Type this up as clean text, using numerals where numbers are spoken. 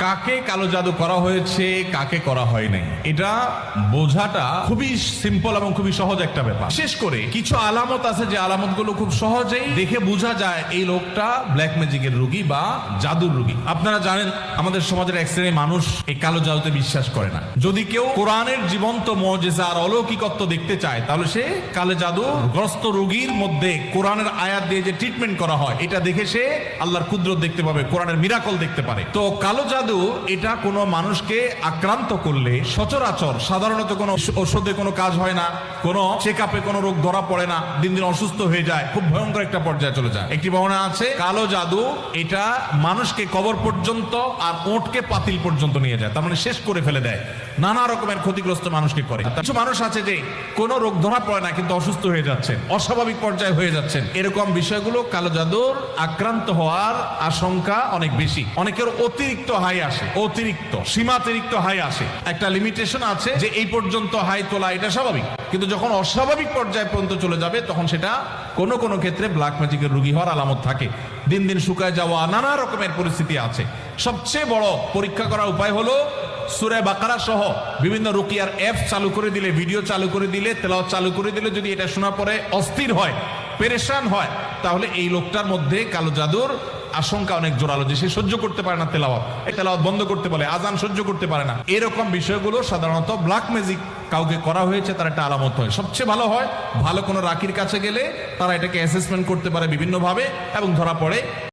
কাকে কালো জাদু করা হয়েছে, কাকে করা হয় নাই, এটা বোঝাটা খুবই সিম্পল এবং খুবই সহজ একটা ব্যাপার। বিশেষ করে কিছু আলামত আছে যে আলামতগুলো খুব সহজেই দেখে বোঝা যায় এই লোকটা ব্ল্যাক ম্যাজিকের রোগী বা জাদুর রোগী। আপনারা জানেন আমাদের সমাজের এক শ্রেণীর মানুষ এই কালো জাদুতে বিশ্বাস করে না। যদি কেউ কোরআনের জীবন্ত মুজিজা আর অলৌকিকত্ব দেখতে চায় তাহলে সে কালো জাদু গ্রস্ত রোগীর মধ্যে কোরআনের আয়াত দিয়ে যে ট্রিটমেন্ট করা হয় এটা দেখে সে আল্লাহর কুদরত দেখতে পাবে, কোরআনের মিরাকল দেখতে পারে। তো কালো জাদু এটা কোনো মানুষকে আক্রান্ত করলে সচরাচর সাধারণত কোনো ওষুধে কোনো কাজ হয় না, কোনো চেক আপে কোনো রোগ ধরা পড়ে না, দিন দিন অসুস্থ হয়ে যায়, খুব ভয়ঙ্কর একটা পর্যায়ে চলে যায়। একটি বর্ণনা আছে কালো জাদু এটা মানুষকে কবর পর্যন্ত আর ওঁটকে পাতিল পর্যন্ত নিয়ে যায়, তার মানে শেষ করে ফেলে দেয়, নানা রকমের ক্ষতিগ্রস্ত মানুষকে করে। কিছু মানুষ আছে যে কোনো রোগ ধরা পড়ে না কিন্তু অসুস্থ হয়ে যাচ্ছেন, অস্বাভাবিক পর্যায়ে হয়ে যাচ্ছেন, এরকম বিষয়গুলো কালো জাদুর আক্রান্ত হওয়ার আশঙ্কা অনেক বেশি। অনেকের অতিরিক্ত হাই আসে, অতিরিক্ত সীমাতিরিক্ত হাই আসে, একটা লিমিটেশন আছে যে এই পর্যন্ত হাই তোলা এটা স্বাভাবিক, কিন্তু যখন অস্বাভাবিক পর্যায়ে পর্যন্ত চলে যাবে তখন সেটা কোনো কোনো ক্ষেত্রে ব্ল্যাক ম্যাজিকের রোগী হওয়ার আলামত থাকে। দিন দিন শুকায় যাওয়া, নানা রকমের পরিস্থিতি আছে। সবচেয়ে বড় পরীক্ষা করার উপায় হলো সূরা বাকারা সহ বিভিন্ন রুকিয়ার অ্যাপ চালু করে দিলে, ভিডিও চালু করে দিলে, তেলাওয়াত চালু করে দিলে যদি এটা শোনার পরে অস্থির হয়, পেরেশান হয়, তাহলে এই লোকটার মধ্যে কালো জাদুর আশঙ্কা অনেক জোরালো, যে সে সহ্য করতে পারে না তেলাওয়াত, তেলাওয়াত বন্ধ করতে বলে, আজান সহ্য করতে পারে না। এরকম বিষয়গুলো সাধারণত ব্ল্যাক ম্যাজিক কাউকে করা হয়েছে তার একটা আলামত হয়। সবচেয়ে ভালো হয় ভালো কোনো রাকির কাছে গেলে তারা এটাকে অ্যাসেসমেন্ট করতে পারে বিভিন্নভাবে এবং ধরা পড়ে।